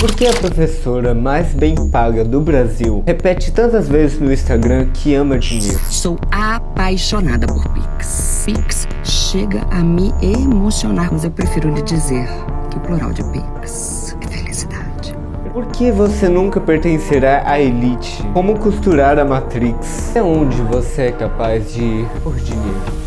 Por que a professora mais bem paga do Brasil repete tantas vezes no Instagram que ama dinheiro? Sou apaixonada por Pix. Pix chega a me emocionar, mas eu prefiro lhe dizer que o plural de Pix é felicidade. Por que você nunca pertencerá à elite? Como costurar a Matrix? Até onde você é capaz de ir por dinheiro?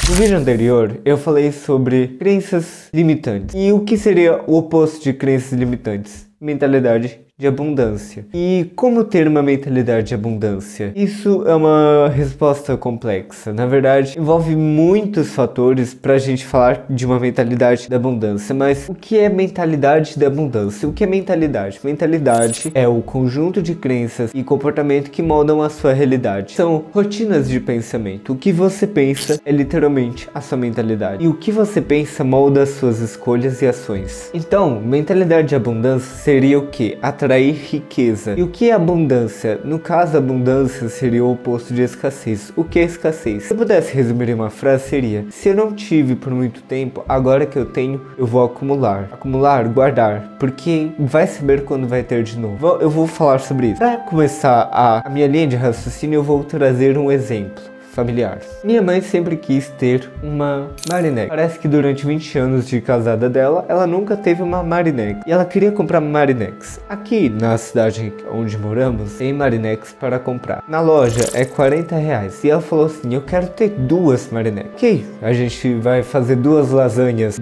No vídeo anterior, eu falei sobre crenças limitantes. E o que seria o oposto de crenças limitantes? Mentalidade de abundância. E como ter uma mentalidade de abundância? Isso é uma resposta complexa. Na verdade, envolve muitos fatores para a gente falar de uma mentalidade da abundância. Mas o que é mentalidade da abundância? O que é mentalidade? Mentalidade é o conjunto de crenças e comportamento que moldam a sua realidade. São rotinas de pensamento. O que você pensa é literalmente a sua mentalidade. E o que você pensa molda as suas escolhas e ações. Então, mentalidade de abundância seria o que? Atrair riqueza. E o que é abundância? No caso, abundância seria o oposto de escassez. O que é escassez? Se eu pudesse resumir em uma frase, seria: se eu não tive por muito tempo, agora que eu tenho, eu vou acumular. Acumular, guardar, porque vai saber quando vai ter de novo. Eu vou falar sobre isso. Para começar a minha linha de raciocínio, eu vou trazer um exemplo familiar. Minha mãe sempre quis ter uma Marinex. Parece que durante 20 anos de casada dela, ela nunca teve uma Marinex. E ela queria comprar uma Marinex. Aqui na cidade onde moramos, tem Marinex para comprar. Na loja é R$40. E ela falou assim: eu quero ter duas Marinex. Ok, a gente vai fazer duas lasanhas,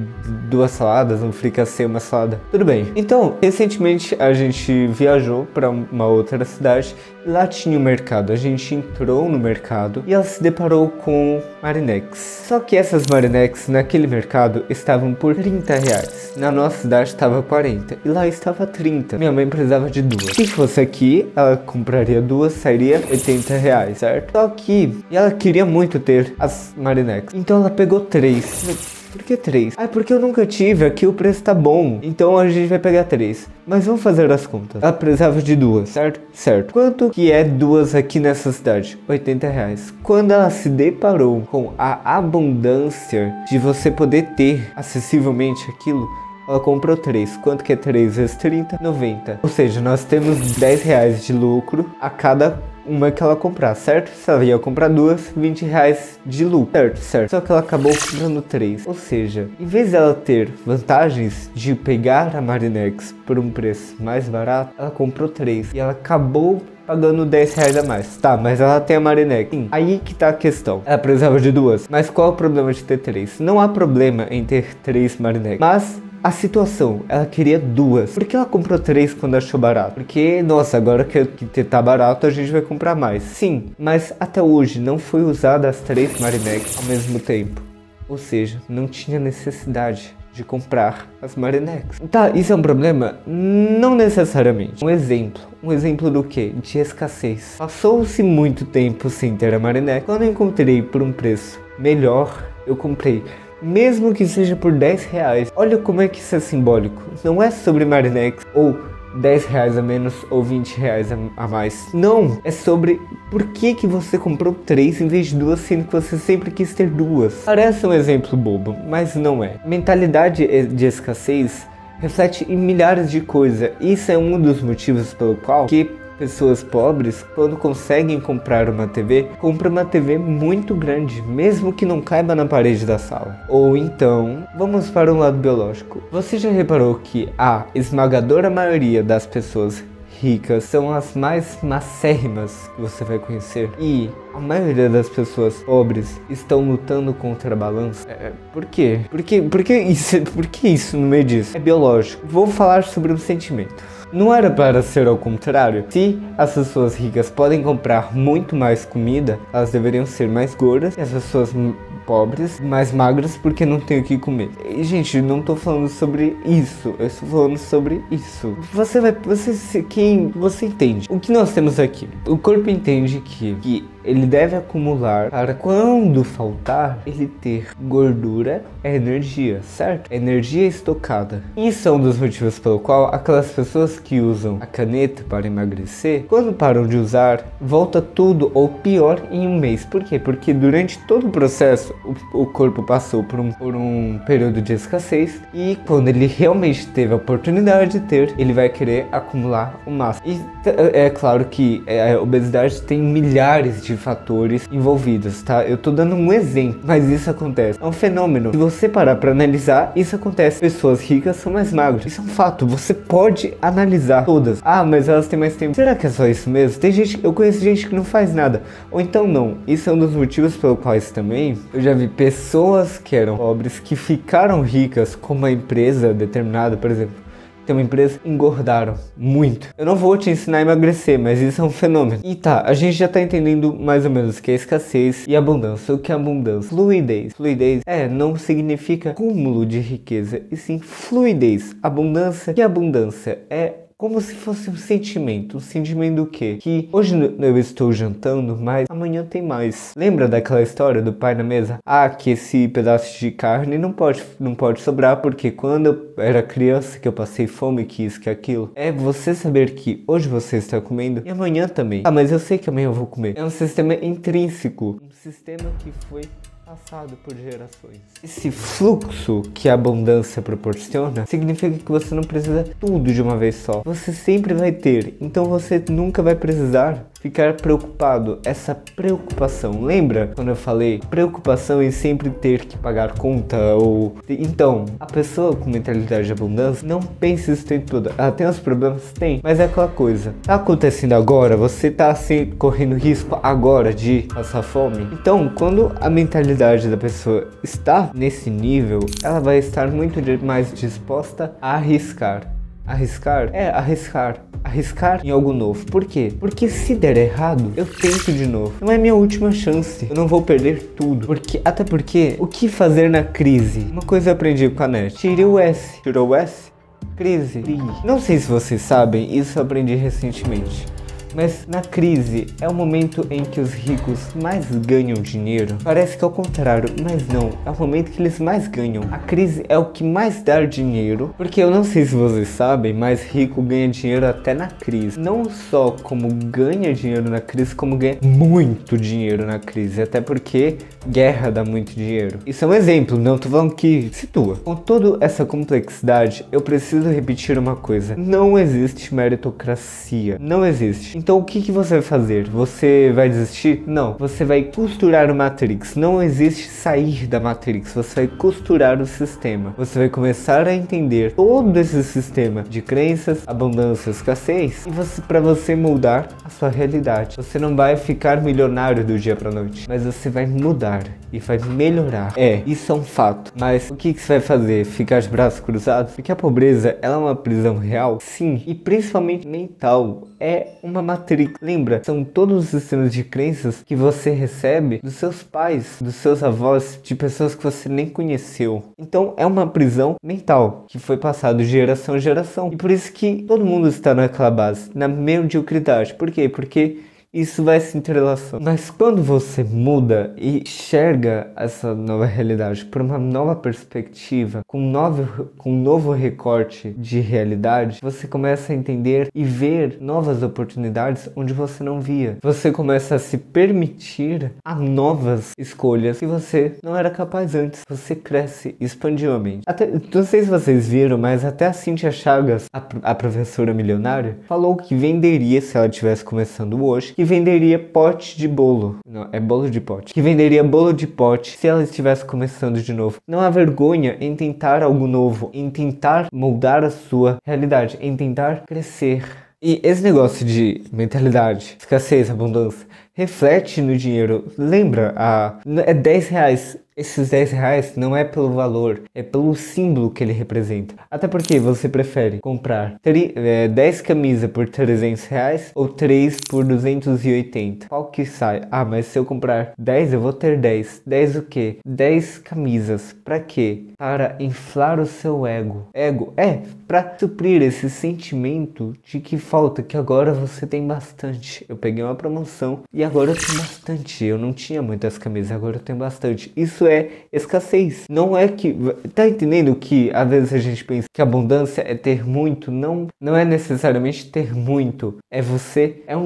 duas saladas, um fricassê, uma salada. Tudo bem. Então, recentemente a gente viajou para uma outra cidade. E lá tinha um mercado. A gente entrou no mercado e ela se deparou com Marinex. Só que essas Marinex naquele mercado estavam por R$30. Na nossa cidade estava 40 e lá estava 30. Minha mãe precisava de duas. Se fosse aqui, ela compraria duas, sairia R$80, certo? Só que ela queria muito ter as Marinex. Então ela pegou 3. Por que 3? Ah, porque eu nunca tive, aqui o preço tá bom, então a gente vai pegar 3. Mas vamos fazer as contas. Ela precisava de duas, certo? Certo. Quanto que é duas aqui nessa cidade? R$80. Quando ela se deparou com a abundância de você poder ter acessivelmente aquilo, ela comprou 3. Quanto que é 3 vezes 30? 90. Ou seja, nós temos R$10 de lucro a cada uma que ela comprar, certo? Se ela ia comprar duas, R$20 de lucro, certo? Só que ela acabou comprando 3. Ou seja, em vez dela ter vantagens de pegar a Marinex por um preço mais barato, ela comprou 3. E ela acabou pagando R$10 a mais. Tá, mas ela tem a Marinex. Sim, aí que tá a questão. Ela precisava de duas. Mas qual é o problema de ter 3? Não há problema em ter 3 Marinex. Mas a situação, ela queria duas. Por que ela comprou 3 quando achou barato? Porque, nossa, agora que tá barato, a gente vai comprar mais. Sim, mas até hoje não foi usada as 3 Marinex ao mesmo tempo. Ou seja, não tinha necessidade de comprar as Marinex. Tá, isso é um problema? Não necessariamente. Um exemplo do que? De escassez. Passou-se muito tempo sem ter a Marinex. Quando eu encontrei por um preço melhor, eu comprei. Mesmo que seja por R$10. Olha como é que isso é simbólico. Não é sobre Marinex ou R$10 a menos ou R$20 a mais. Não, é sobre por que você comprou 3 em vez de 2, sendo que você sempre quis ter 2. Parece um exemplo bobo, mas não é. Mentalidade de escassez reflete em milhares de coisas. Isso é um dos motivos pelo qual pessoas pobres, quando conseguem comprar uma TV, compram uma TV muito grande, mesmo que não caiba na parede da sala. Ou então, vamos para um lado biológico. Você já reparou que a esmagadora maioria das pessoas ricas são as mais macérrimas que você vai conhecer? E a maioria das pessoas pobres estão lutando contra a balança? Por quê? Por que isso no meio disso? É biológico. Vou falar sobre um sentimento. Não era para ser ao contrário? Se as pessoas ricas podem comprar muito mais comida, elas deveriam ser mais gordas, e as pessoas pobres, mais magras porque não tem o que comer. E, gente, não tô falando sobre isso, eu estou falando sobre isso. Você entende. O que nós temos aqui? O corpo entende que ele deve acumular para quando faltar, ele ter gordura, energia, certo? Energia estocada. Isso é um dos motivos pelo qual aquelas pessoas que usam a caneta para emagrecer, quando param de usar, volta tudo ou pior em um mês. Por quê? Porque durante todo o processo, o corpo passou por um período de escassez e quando ele realmente teve a oportunidade de ter, ele vai querer acumular o máximo. E é claro que a obesidade tem milhares de fatores envolvidos, tá? Eu tô dando um exemplo, mas isso acontece. É um fenômeno. Se você parar pra analisar, isso acontece. Pessoas ricas são mais magras. Isso é um fato. Você pode analisar todas. Ah, mas elas têm mais tempo. Será que é só isso mesmo? Eu conheço gente que não faz nada. Ou então não. Isso é um dos motivos pelo quais também eu já vi pessoas que eram pobres que ficaram ricas com uma empresa determinada, por exemplo. Tem uma empresa, engordaram muito. Eu não vou te ensinar a emagrecer, mas isso é um fenômeno. E tá, a gente já tá entendendo mais ou menos o que é escassez e abundância. O que é abundância? Fluidez. Fluidez não significa cúmulo de riqueza, e sim fluidez. Abundância. Que abundância? É como se fosse um sentimento do quê? Que hoje eu estou jantando, mas amanhã tem mais. Lembra daquela história do pai na mesa? Ah, que esse pedaço de carne não pode sobrar, porque quando eu era criança que eu passei fome, que isso, que aquilo. É você saber que hoje você está comendo e amanhã também. Ah, mas eu sei que amanhã eu vou comer. É um sistema intrínseco. Um sistema que foi passado por gerações. Esse fluxo que a abundância proporciona significa que você não precisa tudo de uma vez só. Você sempre vai ter, então você nunca vai precisar ficar preocupado. Essa preocupação, lembra quando eu falei preocupação em sempre ter que pagar conta ou... Então, a pessoa com mentalidade de abundância não pensa isso tempo todo. Ela tem os problemas? Tem, mas é aquela coisa. Tá acontecendo agora, você tá assim, correndo risco agora de passar fome. Então, quando a mentalidade da pessoa está nesse nível, ela vai estar muito mais disposta a arriscar. Arriscar? Arriscar em algo novo. Por quê? Porque se der errado, eu tento de novo. Não é minha última chance. Eu não vou perder tudo. Até porque, o que fazer na crise? Uma coisa eu aprendi com a net. Tire o S. Tirou o S? Crise. Não sei se vocês sabem, isso eu aprendi recentemente. Mas na crise é o momento em que os ricos mais ganham dinheiro. Parece que é o contrário, mas não. É o momento que eles mais ganham. A crise é o que mais dá dinheiro. Porque eu não sei se vocês sabem, mas rico ganha dinheiro até na crise. Não só como ganha dinheiro na crise, como ganha muito dinheiro na crise. Até porque guerra dá muito dinheiro. Isso é um exemplo, não tô falando que situa. Com toda essa complexidade, eu preciso repetir uma coisa. Não existe meritocracia. Não existe. Então o que você vai fazer? Você vai desistir? Não. Você vai costurar o Matrix. Não existe sair da Matrix. Você vai costurar o sistema. Você vai começar a entender todo esse sistema de crenças, abundância, escassez. E para você moldar a sua realidade. Você não vai ficar milionário do dia pra noite. Mas você vai mudar e vai melhorar. Isso é um fato. Mas o que você vai fazer? Ficar de braços cruzados? Porque a pobreza, ela é uma prisão real? Sim. E principalmente mental. É uma matrix. Lembra? São todos os sistemas de crenças que você recebe dos seus pais, dos seus avós, de pessoas que você nem conheceu. Então é uma prisão mental que foi passada de geração em geração. E por isso que todo mundo está naquela base, na mediocridade. Por quê? Porque isso vai se entrelaçando. Mas quando você muda e enxerga essa nova realidade por uma nova perspectiva, com um novo recorte de realidade, você começa a entender e ver novas oportunidades onde você não via. Você começa a se permitir a novas escolhas que você não era capaz antes. Você cresce expandivelmente. Não sei se vocês viram, mas até a Cíntia Chagas, a professora milionária, falou que venderia, se ela estivesse começando hoje, que venderia pote de bolo. Não, é bolo de pote. Que venderia bolo de pote se ela estivesse começando de novo. Não há vergonha em tentar algo novo, em tentar moldar a sua realidade, em tentar crescer. E esse negócio de mentalidade, escassez, abundância, reflete no dinheiro. Lembra? É 10 reais. Esses 10 reais não é pelo valor, é pelo símbolo que ele representa. Até porque você prefere comprar 10 camisas por 300 reais ou 3 por 280. Qual que sai? Ah, mas se eu comprar 10, eu vou ter 10. 10 o quê? 10 camisas. Pra quê? Para inflar o seu ego. Ego é para suprir esse sentimento de que falta, que agora você tem bastante. Eu peguei uma promoção e agora eu tenho bastante. Eu não tinha muitas camisas, agora eu tenho bastante. Isso é escassez. Não é que... Tá entendendo que às vezes a gente pensa que abundância é ter muito? Não é necessariamente ter muito. É você... É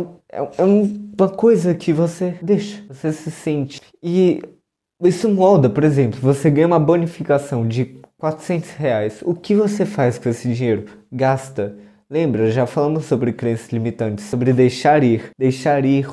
uma coisa que você deixa. Você se sente. E isso molda, por exemplo, você ganha uma bonificação de 400 reais. O que você faz com esse dinheiro? Gasta. Lembra, já falamos sobre crenças limitantes, sobre deixar ir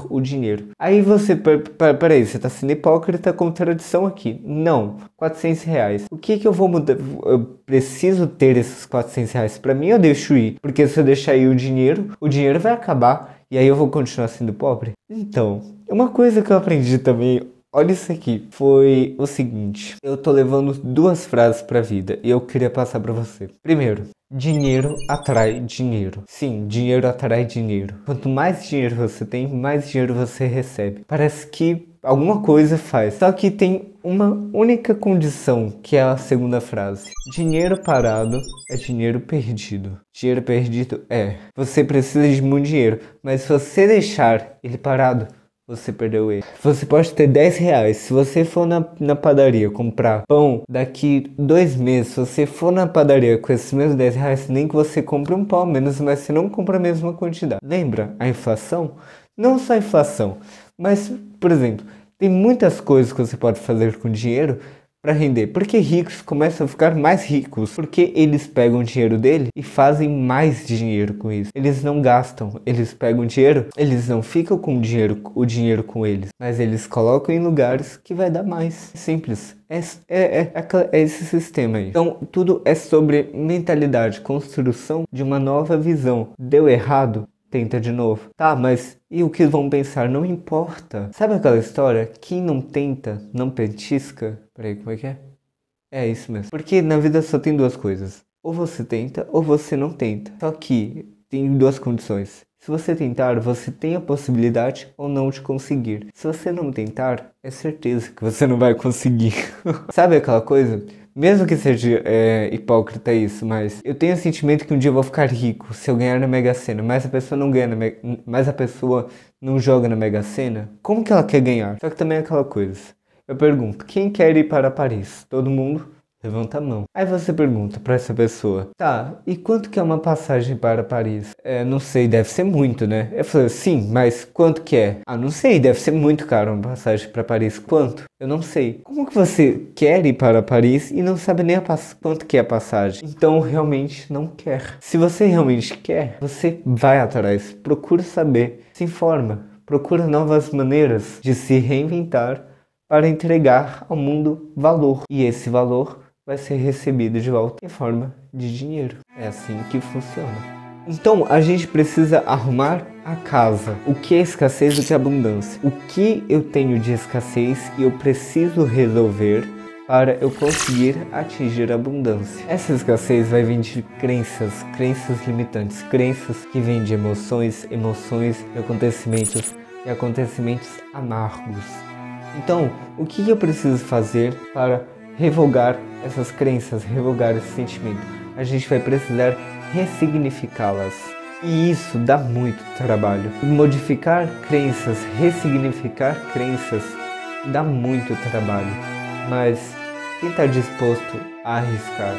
o dinheiro. Aí você, peraí, você tá sendo hipócrita, contradição aqui. Não, 400 reais. O que eu vou mudar? Eu preciso ter esses 400 reais. Pra mim eu deixo ir, porque se eu deixar ir o dinheiro vai acabar e aí eu vou continuar sendo pobre. Então, uma coisa que eu aprendi também... Olha isso aqui, foi o seguinte, eu tô levando 2 frases pra vida e eu queria passar pra você. Primeiro, dinheiro atrai dinheiro. Sim, dinheiro atrai dinheiro. Quanto mais dinheiro você tem, mais dinheiro você recebe. Parece que alguma coisa faz. Só que tem uma única condição, que é a segunda frase. Dinheiro parado é dinheiro perdido. Dinheiro perdido você precisa de muito dinheiro, mas se você deixar ele parado, você perdeu ele. Você pode ter 10 reais. Se você for na padaria comprar pão, daqui 2 meses, se você for na padaria com esses mesmos 10 reais, nem que você compre um pão menos, mas você não compra a mesma quantidade. Lembra a inflação? Não só a inflação, mas, por exemplo, tem muitas coisas que você pode fazer com dinheiro para render. Porque ricos começam a ficar mais ricos, porque eles pegam o dinheiro dele e fazem mais dinheiro com isso. Eles não gastam, eles pegam o dinheiro, eles não ficam com o dinheiro com eles, mas eles colocam em lugares que vai dar mais. Simples. É esse sistema aí. Então, tudo é sobre mentalidade, construção de uma nova visão. Deu errado? Tenta de novo. Tá, mas e o que vão pensar? Não importa. Sabe aquela história? Quem não tenta, não petisca? Peraí, como é que é? É isso mesmo. Porque na vida só tem 2 coisas. Ou você tenta, ou você não tenta. Só que tem 2 condições. Se você tentar, você tem a possibilidade ou não de conseguir. Se você não tentar, é certeza que você não vai conseguir. Sabe aquela coisa? Mesmo que seja hipócrita isso, mas eu tenho o sentimento que um dia eu vou ficar rico se eu ganhar na Mega Sena, mas a pessoa não ganha mas a pessoa não joga na Mega Sena. Como que ela quer ganhar? Só que também é aquela coisa. Eu pergunto, quem quer ir para Paris? Todo mundo? Levanta a mão. Aí você pergunta pra essa pessoa, tá, e quanto que é uma passagem para Paris? Não sei, deve ser muito, né? Eu falei, sim, mas quanto que é? Ah, não sei, deve ser muito caro uma passagem para Paris. Quanto? Eu não sei. Como que você quer ir para Paris e não sabe nem quanto que é a passagem? Então, realmente não quer. Se você realmente quer, você vai atrás, procura saber, se informa, procura novas maneiras de se reinventar para entregar ao mundo valor. E esse valor vai ser recebido de volta em forma de dinheiro. É assim que funciona. Então a gente precisa arrumar a casa. O que é escassez e o que é abundância? O que eu tenho de escassez e eu preciso resolver para eu conseguir atingir a abundância. Essa escassez vai vir de crenças limitantes, crenças que vêm de emoções e acontecimentos amargos. Então, o que eu preciso fazer para revogar essas crenças, revogar esse sentimento? A gente vai precisar ressignificá-las. E isso dá muito trabalho. Modificar crenças, ressignificar crenças, dá muito trabalho. Mas quem está disposto a arriscar?